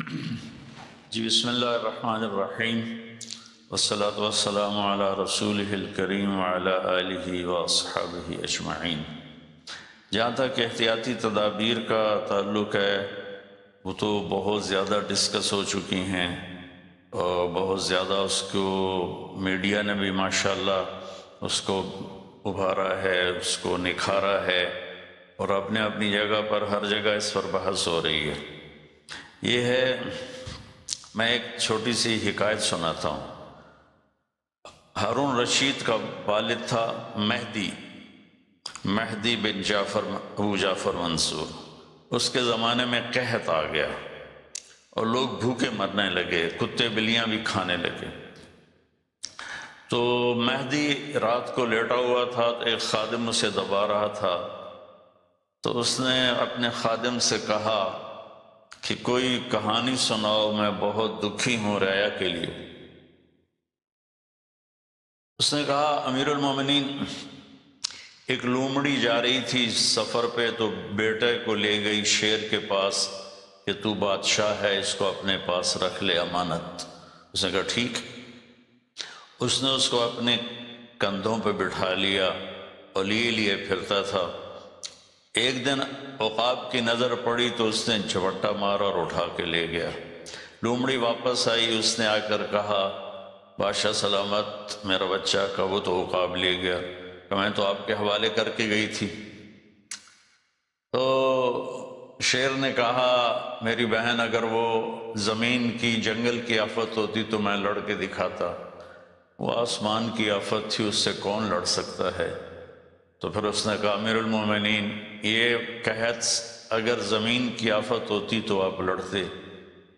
جی بسم اللہ الرحمن الرحیم والصلاة والسلام علی رسولہ الکریم وعلی آلہ واصحابہ اجمعین۔ جہاں تک احتیاطی تدابیر کا تعلق ہے وہ تو بہت زیادہ ڈسکس ہو چکی ہیں اور بہت زیادہ اس کو میڈیا نے بھی ماشاءاللہ اس کو ابھارا ہے، اس کو نکھارا ہے اور اپنے اپنی جگہ پر ہر جگہ اس پر بحث ہو رہی ہے۔ یہ ہے، میں ایک چھوٹی سی حکایت سناتا ہوں۔ ہارون رشید کا والد تھا مہدی بن ابو جعفر منصور۔ اس کے زمانے میں قحط آ گیا اور لوگ بھوکے مرنے لگے، کتے بلیاں بھی کھانے لگے۔ تو مہدی رات کو لیٹا ہوا تھا تو ایک خادم اسے دبا رہا تھا، تو اس نے اپنے خادم سے کہا کہ کوئی کہانی سناؤ، میں بہت دکھی ہوں رعایا کے لیے۔ اس نے کہا امیر المومنین، ایک لومڑی جا رہی تھی سفر پہ تو بیٹے کو لے گئی شیر کے پاس کہ تو بادشاہ ہے، اس کو اپنے پاس رکھ لے امانت۔ اس نے کہا ٹھیک۔ اس نے اس کو اپنے کندھوں پہ بٹھا لیا اور لیے پھرتا تھا۔ ایک دن عقاب کی نظر پڑی تو اس نے جھپٹا مارا اور اٹھا کے لے گیا۔ لومڑی واپس آئی، اس نے آ کر کہا بادشاہ سلامت، میرا بچہ کا وہ تو عقاب لے گیا، کہ میں تو آپ کے حوالے کر کے گئی تھی۔ تو شیر نے کہا میری بہن، اگر وہ زمین کی جنگل کی آفت ہوتی تو میں لڑ کے دکھاتا، وہ آسمان کی آفت تھی، اس سے کون لڑ سکتا ہے؟ تو پھر اس نے کہا امیر المومنین، یہ قحط اگر زمین کی آفت ہوتی تو آپ لڑتے،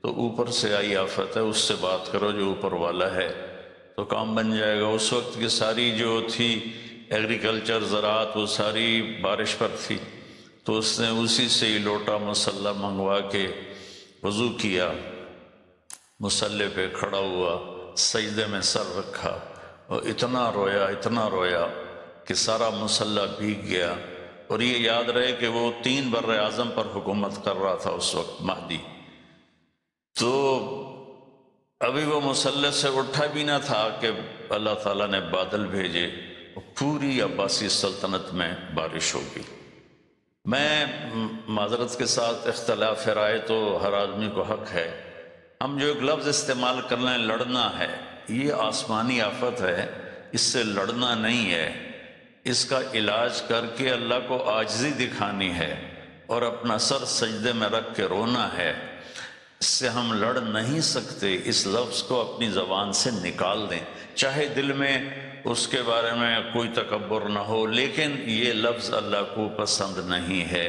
تو اوپر سے آئی آفت ہے، اس سے بات کرو جو اوپر والا ہے تو کام بن جائے گا۔ اس وقت کی ساری جو تھی ایگریکلچر، زراعت، وہ ساری بارش پر تھی، تو اس نے اسی سے ہی لوٹا مسلح منگوا کے وضو کیا، مسلح پہ کھڑا ہوا، سجدے میں سر رکھا اور اتنا رویا کہ سارا مسلح بھیگ گیا۔ اور یہ یاد رہے کہ وہ 3 بر اعظم پر حکومت کر رہا تھا اس وقت مہدی۔ تو ابھی وہ مسلح سے اٹھا بھی نہ تھا کہ اللہ تعالیٰ نے بادل بھیجے اور پوری عباسی سلطنت میں بارش ہو گئی۔ میں معذرت کے ساتھ اختلاف رائے تو ہر آدمی کو حق ہے، ہم جو ایک لفظ استعمال کر لیں لڑنا ہے، یہ آسمانی آفت ہے، اس سے لڑنا نہیں ہے، اس کا علاج کر کے اللہ کو عاجزی دکھانی ہے اور اپنا سر سجدے میں رکھ کے رونا ہے۔ اس سے ہم لڑ نہیں سکتے، اس لفظ کو اپنی زبان سے نکال دیں، چاہے دل میں اس کے بارے میں کوئی تکبر نہ ہو، لیکن یہ لفظ اللہ کو پسند نہیں ہے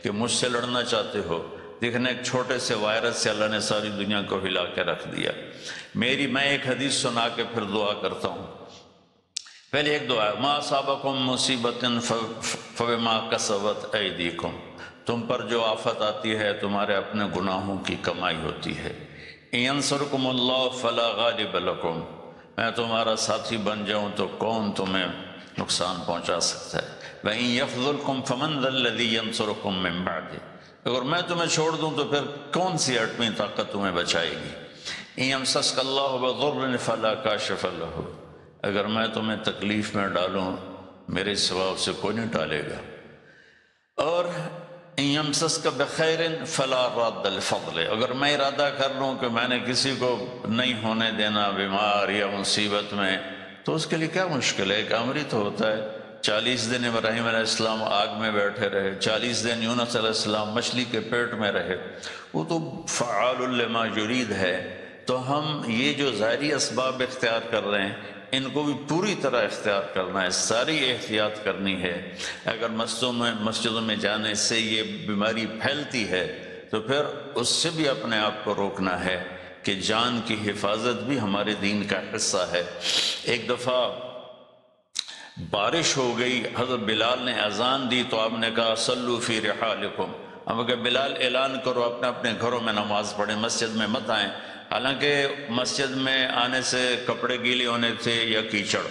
کہ مجھ سے لڑنا چاہتے ہو۔ دیکھنا ایک چھوٹے سے وائرس سے اللہ نے ساری دنیا کو ہلا کے رکھ دیا۔ میں ایک حدیث سنا کے پھر دعا کرتا ہوں۔ پہلے ایک دعا ہے، ما اصابکم مصیبت فبما کسبت ایدیکم، تم پر جو آفت آتی ہے تمہارے اپنے گناہوں کی کمائی ہوتی ہے۔ ان ینصرکم اللہ فلا غالب لکم، میں تمہارا ساتھی بن جاؤں تو کون تمہیں نقصان پہنچا سکتا ہے۔ وَإِن يَخْذُلْكُمْ فَمَنْ ذَا الَّذِي يَنصُرُكُمْ مِنْ بَعْدِهِ، اگر میں تمہیں چھوڑ دوں تو پھر کون سی ایٹمی طاقت تمہیں بچائے گی۔ إِن يَمْسَسْكَ اللَّهُ بِضُرٍّ فَلَا كَاشِفَ لَهُ، اگر میں تمہیں تکلیف میں ڈالوں میرے سوا اسے کوئی نہیں ٹالے گا۔ اور إِن يَمْسَسْكَ بِخَيْرٍ فَلَا رَادَّ لِفَضْلِهِ، اگر میں ارادہ کر لوں کہ میں نے کسی کو نہیں ہونے دینا بیمار یا مصیبت میں، تو اس کے لیے کیا مشکل ہے؟ ایک امر ہی تو ہوتا ہے۔ 40 دن ابراہیم علیہ السلام آگ میں بیٹھے رہے، 40 دن یونس علیہ السلام مچھلی کے پیٹ میں رہے، وہ تو فعال لما یرید ہے۔ تو ہم یہ جو ظاہری اسباب اختیار کر رہے ہیں ان کو بھی پوری طرح اختیار کرنا ہے، ساری احتیاط کرنی ہے۔ اگر مسجدوں میں جانے سے یہ بیماری پھیلتی ہے تو پھر اس سے بھی اپنے آپ کو روکنا ہے کہ جان کی حفاظت بھی ہمارے دین کا حصہ ہے۔ ایک دفعہ بارش ہو گئی، حضرت بلال نے اذان دی تو آپ نے کہا صلو فی رحالکم، ہم کہ بلال اعلان کرو اپنے اپنے گھروں میں نماز پڑھیں، مسجد میں مت آئیں۔ حالانکہ مسجد میں آنے سے کپڑے گیلے ہونے تھے یا کیچڑ،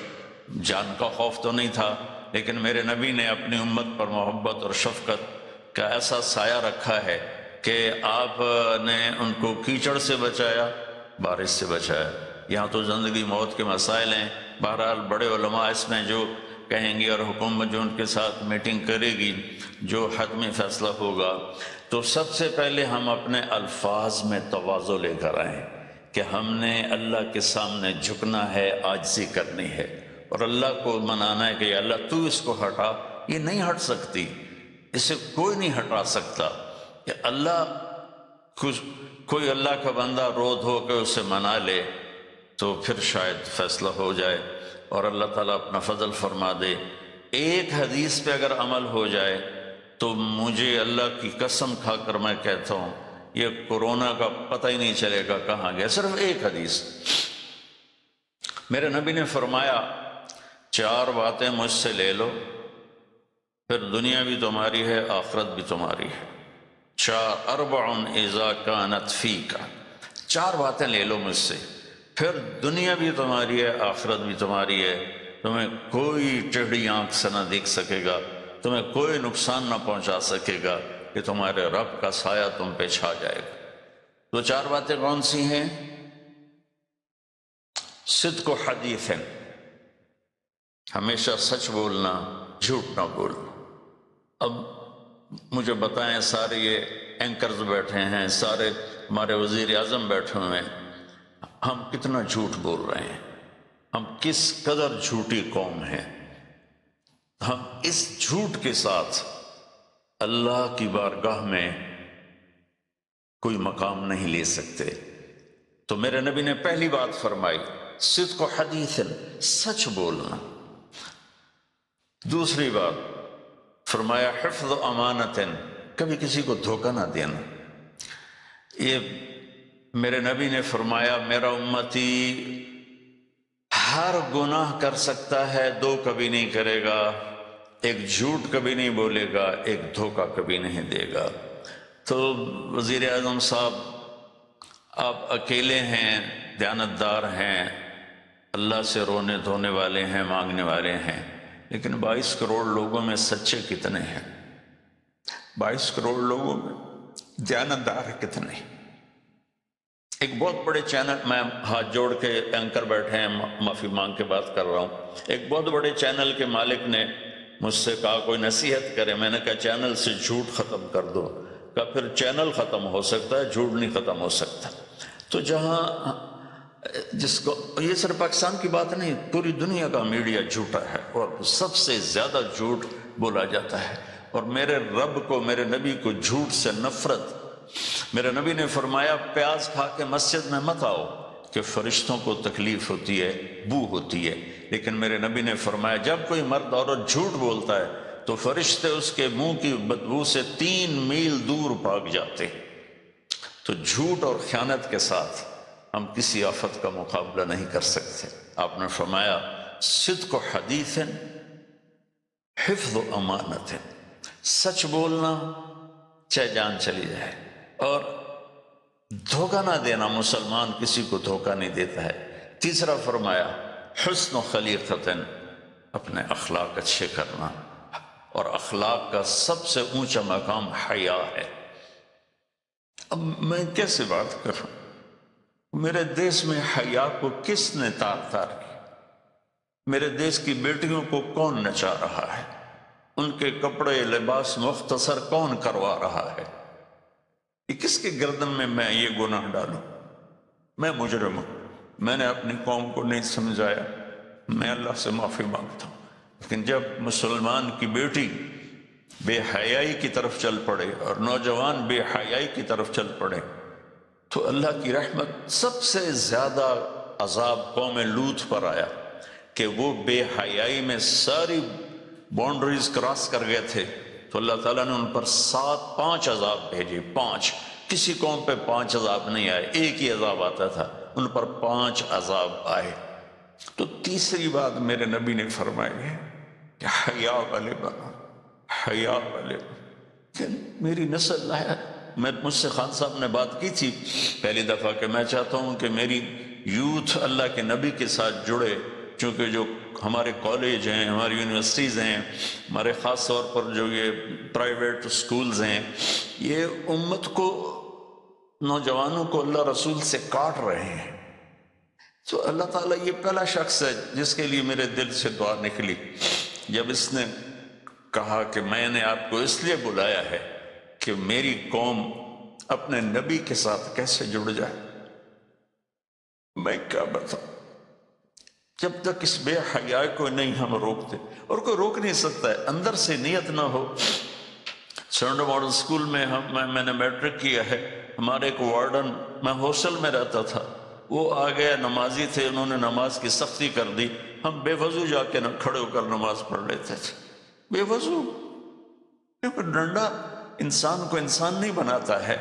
جان کا خوف تو نہیں تھا، لیکن میرے نبی نے اپنی امت پر محبت اور شفقت کا ایسا سایہ رکھا ہے کہ آپ نے ان کو کیچڑ سے بچایا، بارش سے بچایا۔ یہاں تو زندگی موت کے مسائل ہیں، بہرحال بڑے علماء اس میں جو کہیں گے اور حکومت جو ان کے ساتھ میٹنگ کرے گی، جو حتمی فیصلہ ہوگا، تو سب سے پہلے ہم اپنے الفاظ میں تواضع لے کر آئیں کہ ہم نے اللہ کے سامنے جھکنا ہے، عاجزی کرنی ہے، اور اللہ کو منانا ہے کہ اللہ تو اس کو ہٹا، یہ نہیں ہٹ سکتی، اسے کوئی نہیں ہٹا سکتا۔ کہ اللہ کوئی اللہ کا بندہ رو دھو کے اسے منا لے تو پھر شاید فیصلہ ہو جائے اور اللہ تعالیٰ اپنا فضل فرما دے۔ ایک حدیث پہ اگر عمل ہو جائے تو مجھے اللہ کی قسم کھا کر میں کہتا ہوں یہ کورونا کا پتہ ہی نہیں چلے گا کہاں گیا۔ صرف ایک حدیث، میرے نبی نے فرمایا 4 باتیں مجھ سے لے لو، پھر دنیا بھی تمہاری ہے، آخرت بھی تمہاری ہے۔ 4 اذا کانت فیک، 4 باتیں لے لو مجھ سے، پھر دنیا بھی تمہاری ہے، آخرت بھی تمہاری ہے، تمہیں کوئی ٹیڑھی آنکھ سے نہ دیکھ سکے گا، تمہیں کوئی نقصان نہ پہنچا سکے گا، کہ تمہارے رب کا سایہ تم پہ چھا جائے گا۔ تو 4 باتیں کون سی ہیں؟ صدق و حدیث، ہمیشہ سچ بولنا، جھوٹ نہ بولنا۔ اب مجھے بتائیں، سارے یہ اینکرز بیٹھے ہیں، سارے ہمارے وزیر اعظم بیٹھے ہوئے ہیں، ہم کتنا جھوٹ بول رہے ہیں، ہم کس قدر جھوٹی قوم ہیں۔ ہم اس جھوٹ کے ساتھ اللہ کی بارگاہ میں کوئی مقام نہیں لے سکتے۔ تو میرے نبی نے پہلی بات فرمائی صدق و حدیث، سچ بولنا۔ دوسری بات فرمایا حفظ امانت، کبھی کسی کو دھوکہ نہ دینا۔ یہ میرے نبی نے فرمایا میرا امتی ہر گناہ کر سکتا ہے، 2 کبھی نہیں کرے گا، ایک جھوٹ کبھی نہیں بولے گا، ایک دھوکہ کبھی نہیں دے گا۔ تو وزیر اعظم صاحب آپ اکیلے ہیں، دیانتدار ہیں، اللہ سے رونے دھونے والے ہیں، مانگنے والے ہیں، لیکن 22 کروڑ لوگوں میں سچے کتنے ہیں؟ 22 کروڑ لوگوں میں دیانتدار کتنے ہیں؟ ایک بہت بڑے چینل، میں ہاتھ جوڑ کے اینکر بیٹھے ہیں، معافی مانگ کے بات کر رہا ہوں، ایک بہت بڑے چینل کے مالک نے مجھ سے کہا کوئی نصیحت کرے۔ میں نے کہا چینل سے جھوٹ ختم کر دو۔ کہا پھر چینل ختم ہو سکتا ہے، جھوٹ نہیں ختم ہو سکتا۔ تو جہاں جس کو، یہ صرف پاکستان کی بات نہیں، پوری دنیا کا میڈیا جھوٹا ہے اور سب سے زیادہ جھوٹ بولا جاتا ہے، اور میرے رب کو، میرے نبی کو جھوٹ سے نفرت۔ میرے نبی نے فرمایا پیاز کھا کے مسجد میں مت آؤ کہ فرشتوں کو تکلیف ہوتی ہے، بو ہوتی ہے، لیکن میرے نبی نے فرمایا جب کوئی مرد عورت جھوٹ بولتا ہے تو فرشتے اس کے منہ کی بدبو سے 3 میل دور بھاگ جاتے۔ تو جھوٹ اور خیانت کے ساتھ ہم کسی آفت کا مقابلہ نہیں کر سکتے۔ آپ نے فرمایا صدق و حدیث، حفظ و امانت، سچ بولنا چاہے جان چلی جائے، اور دھوکہ نہ دینا۔ مسلمان کسی کو دھوکہ نہیں دیتا ہے۔ تیسرا فرمایا حسن و خلیقت، اپنے اخلاق اچھے کرنا، اور اخلاق کا سب سے اونچا مقام حیا ہے۔ اب میں کیسے بات کروں؟ میرے دیش میں حیا کو کس نے تار کی؟ میرے دیش کی بیٹیوں کو کون نچا رہا ہے؟ ان کے کپڑے لباس مختصر کون کروا رہا ہے؟ یہ کس کے گردن میں یہ گناہ ڈالوں؟ میں مجرم ہوں، میں نے اپنی قوم کو نہیں سمجھایا، میں اللہ سے معافی مانگتا ہوں۔ لیکن جب مسلمان کی بیٹی بے حیائی کی طرف چل پڑے اور نوجوان بے حیائی کی طرف چل پڑے تو اللہ کی رحمت، سب سے زیادہ عذاب قوم لوط پر آیا کہ وہ بے حیائی میں ساری باؤنڈریز کراس کر گئے تھے، تو اللہ تعالیٰ نے ان پر 5 عذاب بھیجے۔ 5، کسی قوم پہ 5 عذاب نہیں آئے، ایک ہی عذاب آتا تھا، ان پر 5 عذاب آئے۔ تو تیسری بات میرے نبی نے فرمائی ہے کہ حیا والے بنو، حیا والے بنو۔ کہ میری نسل ہے، مجھ سے خان صاحب نے بات کی تھی پہلی دفعہ کہ میں چاہتا ہوں کہ میری یوتھ اللہ کے نبی کے ساتھ جڑے، چونکہ جو ہمارے کالج ہیں، ہماری یونیورسٹیز ہیں، ہمارے خاص طور پر جو یہ پرائیویٹ اسکولز ہیں، یہ امت کو، نوجوانوں کو اللہ رسول سے کاٹ رہے ہیں۔ تو اللہ تعالیٰ یہ پہلا شخص ہے جس کے لیے میرے دل سے دعا نکلی جب اس نے کہا کہ میں نے آپ کو اس لیے بلایا ہے کہ میری قوم اپنے نبی کے ساتھ کیسے جڑ جائے۔ میں کیا بتاؤں، جب تک اس بے حیائی کو نہیں ہم روکتے، اور کوئی روک نہیں سکتا ہے، اندر سے نیت نہ ہو۔ سرنڈا ماڈل اسکول میں میں نے میٹرک کیا ہے، ہمارے ایک وارڈن، میں ہاسٹل میں رہتا تھا، وہ آ گیا، نمازی تھے، انہوں نے نماز کی سختی کر دی، ہم بے وضو جا کے کھڑے ہو کر نماز پڑھ لیتے تھے، بے وضو، کیونکہ ڈنڈا انسان کو انسان نہیں بناتا ہے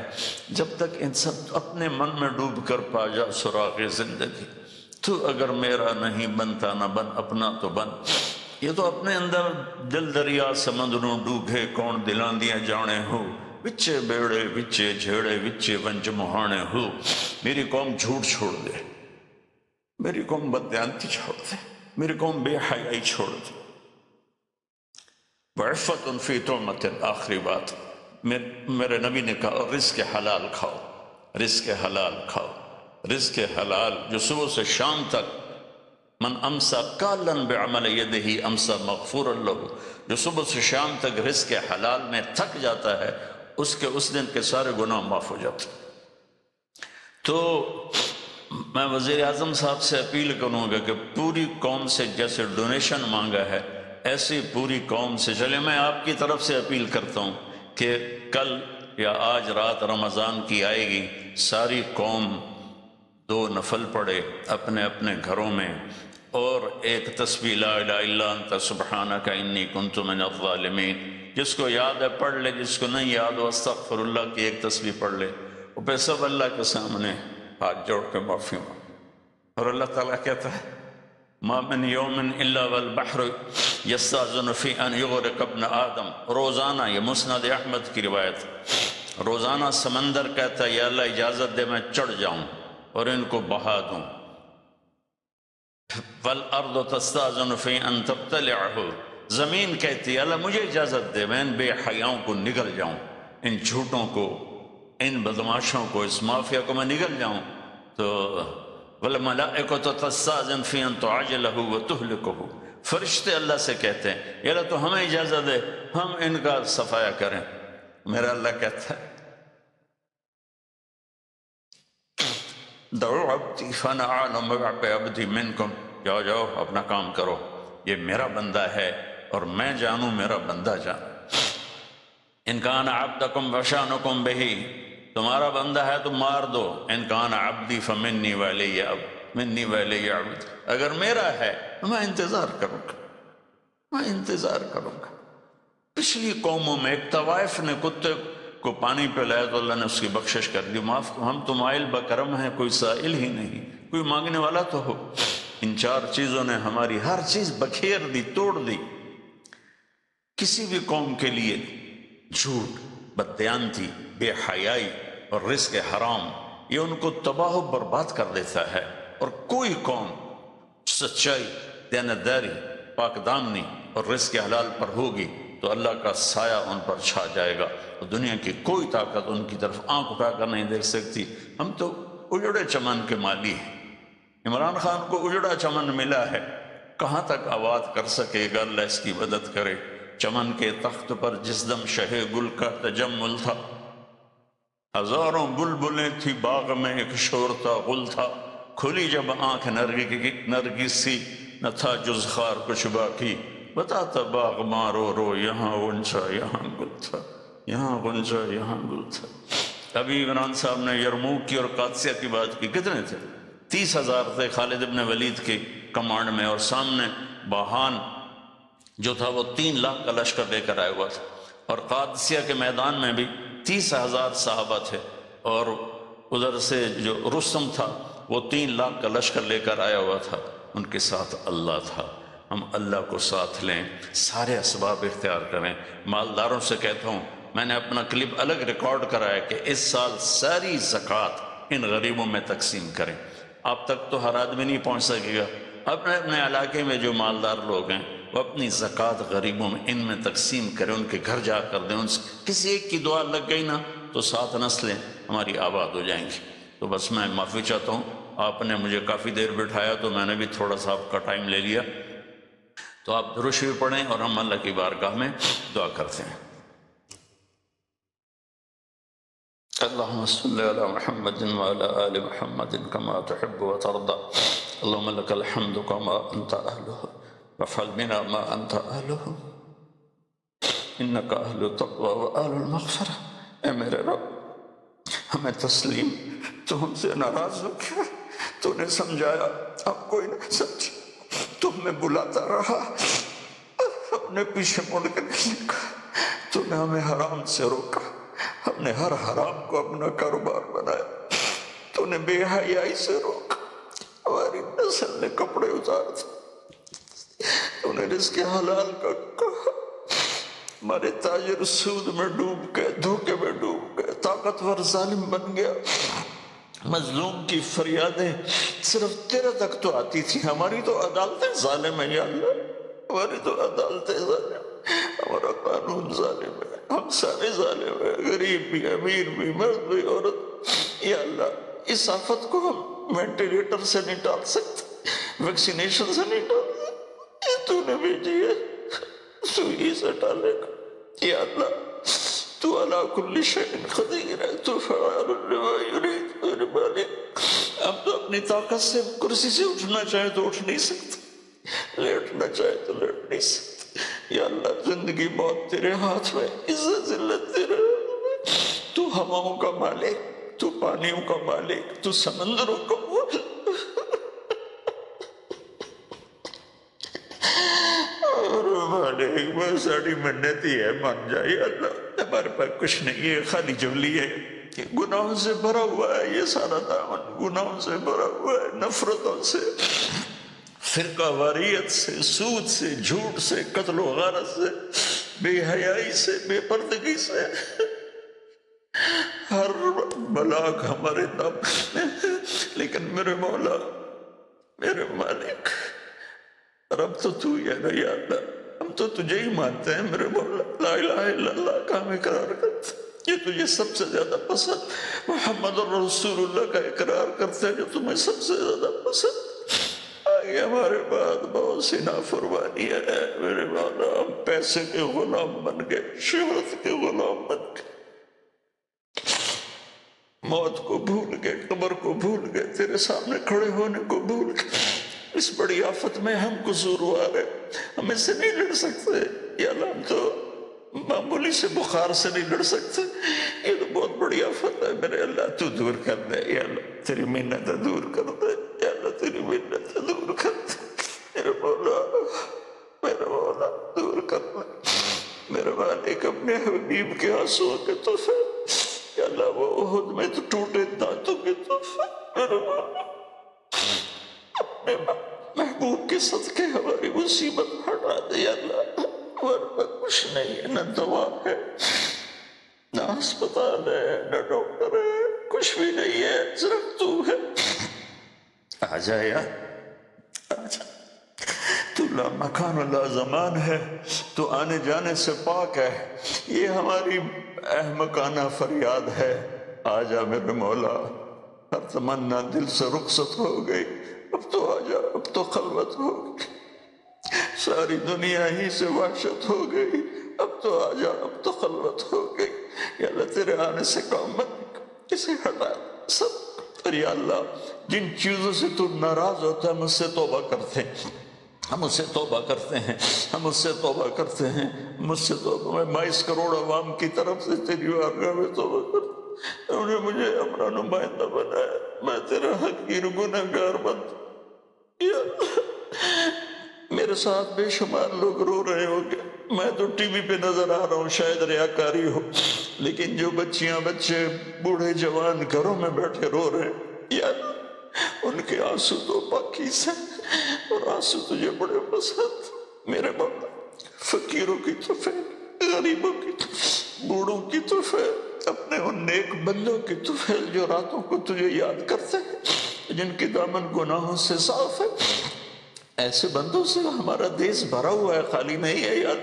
جب تک انسان اپنے من میں ڈوب کر پا جا سراغ زندگی۔ تو اگر میرا نہیں بنتا نہ بن، اپنا تو بن۔ یہ تو اپنے اندر دل دریا سمندروں ڈوبے کون دلاندیاں جانے ہو، وچے بیڑے وچے جھیڑے وچے ونج مہانے ہو۔ میری قوم جھوٹ چھوڑ دے، میری قوم بددیانتی چھوڑ دے، میری قوم بے حیائی چھوڑ دے۔ وعفت فی طعمت، آخری بات میرے نبی نے کہا رزق حلال کھاؤ، رزق حلال کھاؤ، رزق حلال جو صبح سے شام تک، من امسا کالن بعمل یدہ امسا مغفور لہ، جو صبح سے شام تک رزق حلال میں تھک جاتا ہے اس کے اس دن کے سارے گناہ معاف ہو جاتے ہیں۔ تو میں وزیر اعظم صاحب سے اپیل کروں گا کہ پوری قوم سے جیسے ڈونیشن مانگا ہے ایسی پوری قوم سے چلے۔ میں آپ کی طرف سے اپیل کرتا ہوں کہ کل یا آج رات رمضان کی آئے گی، ساری قوم 2 نفل پڑھے اپنے اپنے گھروں میں، اور ایک تسبیح لا الہ الا انت سبحانک انی کنت من الظالمین، جس کو یاد ہے پڑھ لے، جس کو نہیں یاد ہو استغفر اللہ کی ایک تسبیح پڑھ لے، اور پھر سب اللہ کے سامنے ہاتھ جوڑ کے معافی مانگ۔ اور اللہ تعالیٰ کہتا ہے ما من یوم الا والبحر یستاذن فی ان یغرق ابن آدم، روزانہ، یہ مسند احمد کی روایت، روزانہ سمندر کہتا ہے یا اللہ اجازت دے میں چڑھ جاؤں اور ان کو بہا دوں۔ والارض تستاذن فی ان تبتلعہ، زمین کہتی ہے اللہ مجھے اجازت دے میں ان بے حیاؤں کو نگل جاؤں، ان جھوٹوں کو، ان بدماشوں کو، اس مافیا کو میں نگل جاؤں۔ تو والملائکۃ تستاذن فی ان تعجلہ وتہلکہ، فرشتے اللہ سے کہتے ہیں یا اللہ تو ہمیں اجازت دے ہم ان کا صفایا کریں۔ میرا اللہ کہتا ہے دعو عبدی فانا اعلم بعبدی منکم، جاؤ جاؤ اپنا کام کرو، یہ میرا بندہ ہے اور میں جانوں میرا بندہ جان۔ ان کان عبدکم فشانکم بہی، تمہارا بندہ ہے تو مار دو، ان کان عبدی فمنی ولی منی ولی عبد، اگر میرا ہے تو میں انتظار کروں گا، میں انتظار کروں گا۔ پچھلی قوموں میں ایک طوائف نے کتے کو پانی پلایا تو اللہ نے اس کی بخشش کر دی، معاف، ہم تو مائل بکرم ہیں، کوئی سائل ہی نہیں، کوئی مانگنے والا تو ہو۔ ان 4 چیزوں نے ہماری ہر چیز بکھیر دی، توڑ دی۔ کسی بھی قوم کے لیے جھوٹ، بددیانتی، بے حیائی اور رزق حرام یہ ان کو تباہ و برباد کر دیتا ہے، اور کوئی قوم سچائی، دیانتداری، پاک دامنی اور رزق حلال پر ہوگی تو اللہ کا سایہ ان پر چھا جائے گا، اور دنیا کی کوئی طاقت ان کی طرف آنکھ اٹھا کر نہیں دیکھ سکتی۔ ہم تو اجڑے چمن کے مالی ہیں، عمران خان کو اجڑا چمن ملا ہے، کہاں تک آباد کر سکے گا، اللہ اس کی مدد کرے۔ چمن کے تخت پر جس دم شہ گل کا تجمل تھا، ہزاروں بلبلیں تھی باغ میں، ایک شور تھا، غل تھا، کھلی جب آنکھ نرگس سی، نہ تھا جز خار کچھ باقی، بتاتا باغ مارو رو، یہاں غنچہ یہاں گل تھا، یہاں غنچہ یہاں گل تھا۔ ابھی عمران صاحب نے یرموک کی اور قادسیہ کی بات کی، کتنے تھے؟ 30,000 تھے خالد ابن ولید کے کمانڈ میں، اور سامنے باہان جو تھا وہ 3 لاکھ کا لشکر لے کر آیا ہوا تھا، اور قادسیہ کے میدان میں بھی 30,000 صحابہ تھے، اور ادھر سے جو رستم تھا وہ 3 لاکھ کا لشکر لے کر آیا ہوا تھا، ان کے ساتھ اللہ تھا۔ ہم اللہ کو ساتھ لیں، سارے اسباب اختیار کریں۔ مالداروں سے کہتا ہوں، میں نے اپنا کلپ الگ ریکارڈ کرا ہے کہ اس سال ساری زکوٰۃ ان غریبوں میں تقسیم کریں۔ آپ تک تو ہر آدمی نہیں پہنچ سکے گا، اپنے اپنے علاقے میں جو مالدار لوگ ہیں وہ اپنی زکوٰۃ غریبوں میں ان میں تقسیم کریں، ان کے گھر جا کر دیں. ان سے کسی ایک کی دعا لگ گئی نا تو 7 نسلیں ہماری آباد ہو جائیں گی. تو بس میں معافی چاہتا ہوں، آپ نے مجھے کافی دیر بٹھایا تو میں نے بھی تھوڑا سا آپ کا ٹائم لے لیا. تو آپ درود شریف پڑھیں اور ہم اللہ کی بارگاہ میں دعا کرتے ہیں. اللهم صل على محمد وعلى آل محمد كما تحب وترضى. اللهم لك الحمد كما أنت أهله وافعل بنا ما أنت أهله إنك أهل التقوى وأهل المغفرة. اے میرے رب، ہمیں تسلیم تو ہم سے ناراض ہو گیا، تو نے سمجھایا اب کوئی نہ سمجھے، تو ہمیں بلاتا رہا، ہم نے پیچھے مڑ کے نہیں دیکھا، تو نے ہمیں حرام سے روکا، ہم نے ہر حرام کو اپنا کاروبار بنایا، تو نے بے حیائی سے روکا، ہماری نسل نے کپڑے اتار دیے، تو نے رزق حلال کا کہا، ہمارے تاجر سود میں ڈوب گئے، دھوکے میں ڈوب گئے، طاقتور ظالم بن گیا. مظلوم کی فریادیں صرف تیرے تک تو آتی تھی، ہماری تو عدالتیں ظالم ہیں یا اللہ، ہماری تو عدالتیں ظالم، ہمارا قانون ظالم ہے، ہم سارے ظالم ہیں، غریب بھی، امیر بھی، مرد بھی، عورت. یا اللہ اس آفت کو ہم وینٹیلیٹر سے نہیں ٹال سکتے، ویکسینیشن سے نہیں ٹال سکتے، یہ تو نے بھیجی ہے، تو ہی سے ٹالے گا. یا اللہ تو علی کل شیء قدیر ہے، تو فعال لما یرید. میرے مالک، ہم تو اپنی طاقت سے کرسی سے اٹھنا چاہے تو اٹھ نہیں سکتے، لیٹنا چاہے تو لیٹ نہیں سکتے. یا اللہ زندگی موت تیرے ہاتھ میں، عزت ذلت تیرے ہاتھ میں. تو ہواؤں کا مالک، تو پانیوں کا مالک، تو سمندروں کا مالک. اور مالک بہت ساری منتی ہے، مان جائے. اللہ ہمارے پاس کچھ نہیں ہے، خالی جولی ہے، گناہوں سے بھرا ہوا ہے یہ سارا دامن، گناہوں سے بھرا ہوا ہے، نفرتوں سے، فرقہ واریت سے، سود سے، جھوٹ سے، قتل و غارت سے، بے حیائی سے، بے پردگی سے، ہر بلاک ہمارے دم. لیکن میرے مولا، میرے مالک، رب تو ہی ہے نا. یا اللہ ہم تو تجھے ہی مانتے ہیں میرے مولا، لا الہ الا اللہ کا ہم اقرار کرتے ہیں، یہ تجھے سب سے زیادہ پسند، محمد رسول اللہ کا اقرار کرتے ہیں جو تمہیں سب سے زیادہ پسند. آگے ہمارے بعد بہت سی نافرمانی ہے میرے مولا، ہم پیسے کے غلام بن گئے، شہرت کے غلام بن گئے، موت کو بھول گئے، قبر کو بھول گئے، تیرے سامنے کھڑے ہونے کو بھول گئے. اس بڑی آفت میں ہم قصوروار ہیں، ہم اس سے نہیں لڑ سکتے. یا اللہ ہم تو معمولی سے بخار سے نہیں لڑ سکتے، یہ تو بہت بڑی آفت ہے میرے اللہ. تو دور کر دے یا اللہ، تیری منت دور کر دے یا اللہ، تیری منت دور کر دے میرے مولا، میرے مولا دور کر دے میرے مالک. اپنے حبیب کے آنسوؤں کے تحفے یا اللہ، وہ احد میں تو ٹوٹے دانتوں کے تحفے میرے مولا، اپنے محبوب کے صدقے ہماری مصیبت ہٹا دے یا اللہ. ہمارے پاس کچھ نہیں ہے، نہ دوا ہے، نہ ہسپتال ہے، نہ ڈاکٹر ہے، کچھ بھی نہیں ہے، صرف تو ہے. آ جا یار، آ جا. تو لا مکان لا زمان ہے، تو آنے جانے سے پاک ہے. یہ ہماری احمقانہ فریاد ہے. آ جا میرے مولا، ہر تمنا دل سے رخصت ہو گئی، اب تو آ جا، اب تو خلوت ہو گئی، ساری دنیا ہی سے وحشت ہو گئی، اب تو آ جا، اب تو خلوت ہو گئی. یا اللہ تیرے آنے سے کام مت اسے ہٹا سب. اور یا اللہ جن چیزوں سے تو ناراض ہوتا ہے ہم اس سے توبہ کرتے ہیں، ہم اس سے توبہ کرتے ہیں، ہم اس سے توبہ کرتے ہیں، مجھ سے توبہ. میں 22 کروڑ عوام کی طرف سے تیری بارگاہ میں توبہ کرتا ہوں. انہوں نے مجھے اپنا نمائندہ بنایا، میں تیرا حقیر گنہگار بند. یا اللہ میرے ساتھ بے شمار لوگ رو رہے ہوں گے، میں تو ٹی وی پہ نظر آ رہا ہوں، شاید ریاکاری ہو، لیکن جو بچیاں بچے بوڑھے جوان گھروں میں بیٹھے رو رہے ہیں، یا اللہ ان کے آنسو تو پاکیزہ ہیں، اور آنسو تجھے بڑے پسند. میرے مولا فقیروں کی تو فیل، غریبوں کی تو فیل، بوڑھوں کی تو فیل، اپنے ان نیک بندوں کی تو فیل جو راتوں کو تجھے یاد کرتے ہیں، جن کی دامن گناہوں سے صاف ہے. ایسے بندوں سے ہمارا دیس بھرا ہوا ہے، خالی نہیں ہے یار،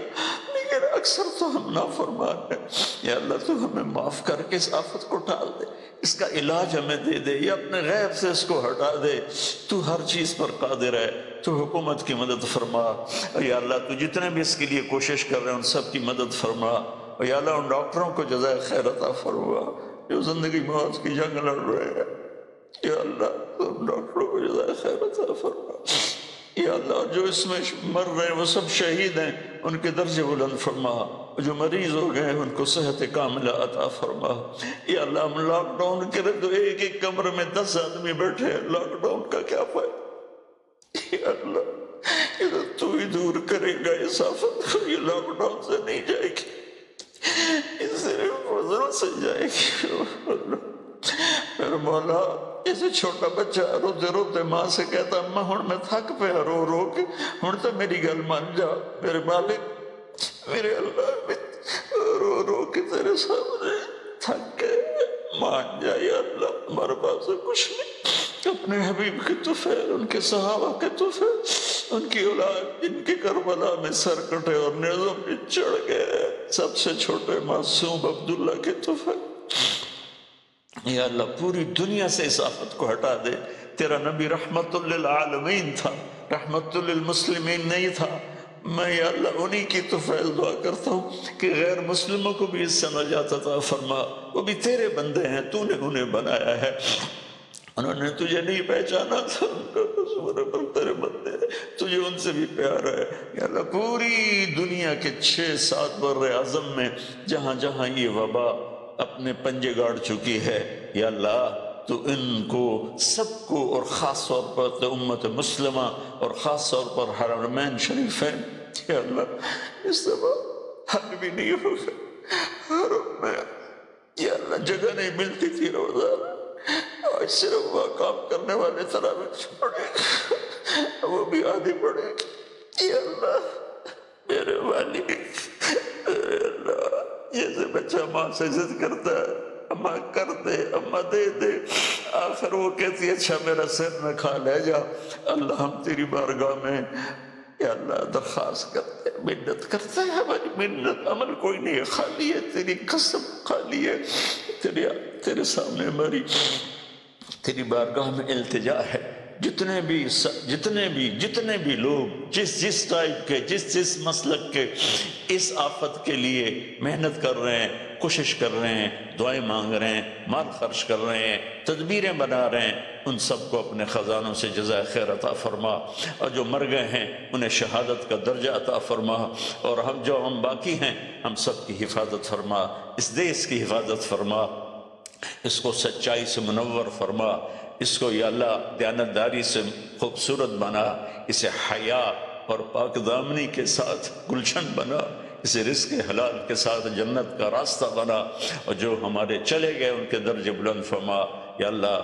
لیکن اکثر تو ہم نافرمان ہیں۔ یا اللہ تو ہمیں معاف کر کے اس آفت کو ٹال دے، اس کا علاج ہمیں دے دے، یا اپنے غیب سے اس کو ہٹا دے۔ تو ہر چیز پر قادر ہے، تو حکومت کی مدد فرما۔ یا اللہ تو جتنے بھی اس کے لیے کوشش کر رہے ہیں ان سب کی مدد فرما۔ اور یا اللہ ان ڈاکٹروں کو جزائے خیر عطا فرما جو زندگی موت کی جنگ لڑ رہے ہیں۔ یا اللہ تو ان ڈاکٹروں کو جزائے خیر عطا فرما۔ یا اللہ جو اس میں مر رہے ہیں وہ سب شہید ہیں، ان کے درجے بلند فرما۔ جو مریض ہو گئے ان کو صحت کاملہ عطا فرما۔ یا اللہ ہم لاک ڈاؤن کرے تو ایک ایک کمرے میں 10 آدمی بیٹھے ہیں، لاک ڈاؤن کا کیا فائدہ؟ یا اللہ یہ تو تو ہی دور کرے گا اس آفت کو، یہ لاک ڈاؤن سے نہیں جائے گی، اس صرف فضل سے جائے گی۔ میرے مولا جیسے چھوٹا بچہ روتے روتے ماں سے کہتا اماں ہن میں تھک پیا رو رو کے، ہن تو میری گل مان جا میرے مالک، میرے اللہ، میں رو رو کے تیرے سامنے تھک گئے، مان جا یا اللہ، ہمارے پاس کچھ نہیں۔ اپنے حبیب کے طفیل، ان کے صحابہ کے طفیل، ان کی اولاد جن کے کربلا میں سر کٹے اور نیزوں پہ چڑھ گئے، سب سے چھوٹے معصوم عبداللہ کے طفیل، یا اللہ پوری دنیا سے اس آفت کو ہٹا دے۔ تیرا نبی رحمت للعالمین تھا، رحمت للمسلمین نہیں تھا۔ میں یا اللہ انہی کی طفیل دعا کرتا ہوں کہ غیر مسلموں کو بھی اس سے نجات عطا فرما، وہ بھی تیرے بندے ہیں، تو نے انہیں بنایا ہے، انہوں نے تجھے نہیں پہچانا تھا، ان کا قصور ہے پر تیرے بندے ہیں، تجھے ان سے بھی پیار ہے۔ یا اللہ پوری دنیا کے 6-7 بر اعظم میں جہاں جہاں یہ وبا اپنے پنجے گاڑ چکی ہے، یا اللہ تو ان کو سب کو، اور خاص طور پر امت مسلمہ اور خاص طور پر حرمین شریفین، یا اللہ اس دفعہ حل بھی نہیں ہوگا، حرم میں یا اللہ جگہ نہیں ملتی تھی روزانہ، آج صرف وہ کام کرنے والے تراویح پڑھے گا، وہ بھی آدھی پڑھے گا۔ یا اللہ میرے والد، اے اللہ جیسے بچہ ماں سے ضد کرتا ہے اماں کر دے، اماں دے دے، آخر وہ کہتی ہے اچھا میرا سر نہ کھا لے جا۔ اللہ ہم تیری بارگاہ میں یا اللہ درخواست کرتے ہیں، منت کرتے ہیں، ہماری منت عمل کوئی نہیں ہے، خالی ہے تیری قسم، خالی ہے تیرے سامنے ہماری تیری بارگاہ میں التجا ہے۔ جتنے بھی لوگ جس ٹائپ کے جس مسلک کے اس آفت کے لیے محنت کر رہے ہیں، کوشش کر رہے ہیں، دعائیں مانگ رہے ہیں، مال خرچ کر رہے ہیں، تدبیریں بنا رہے ہیں، ان سب کو اپنے خزانوں سے جزائے خیر عطا فرما، اور جو مر گئے ہیں انہیں شہادت کا درجہ عطا فرما، اور ہم باقی ہیں ہم سب کی حفاظت فرما، اس دیس کی حفاظت فرما، اس کو سچائی سے منور فرما، اس کو یا اللہ دیانتداری سے خوبصورت بنا، اسے حیا اور پاک دامنی کے ساتھ گلشن بنا، اسے رزق حلال کے ساتھ جنت کا راستہ بنا، اور جو ہمارے چلے گئے ان کے درجے بلند فرما۔ یا اللہ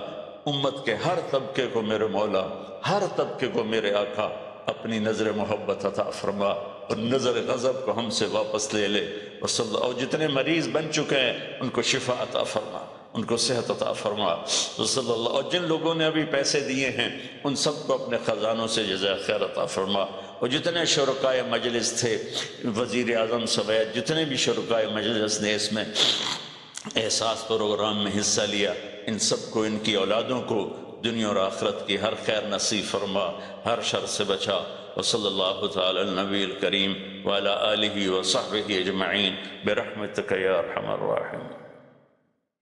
امت کے ہر طبقے کو میرے مولا، ہر طبقے کو میرے آقا اپنی نظر محبت عطا فرما، اور نظر غضب کو ہم سے واپس لے لے، اور جتنے مریض بن چکے ہیں ان کو شفا عطا فرما، ان کو صحت عطا فرما، صلی اللہ، اور جن لوگوں نے ابھی پیسے دیے ہیں ان سب کو اپنے خزانوں سے جزائے خیر عطا فرما، اور جتنے شرکائے مجلس تھے، وزیر اعظم سمیت جتنے بھی شرکائے مجلس نے اس میں احساس پروگرام میں حصہ لیا، ان سب کو، ان کی اولادوں کو دنیا اور آخرت کی ہر خیر نصیب فرما، ہر شر سے بچا، وصلی اللہ تعالی النبی الکریم وعلی آلہ وصحبہ اجمعین برحمتک یا ارحم الراحمین۔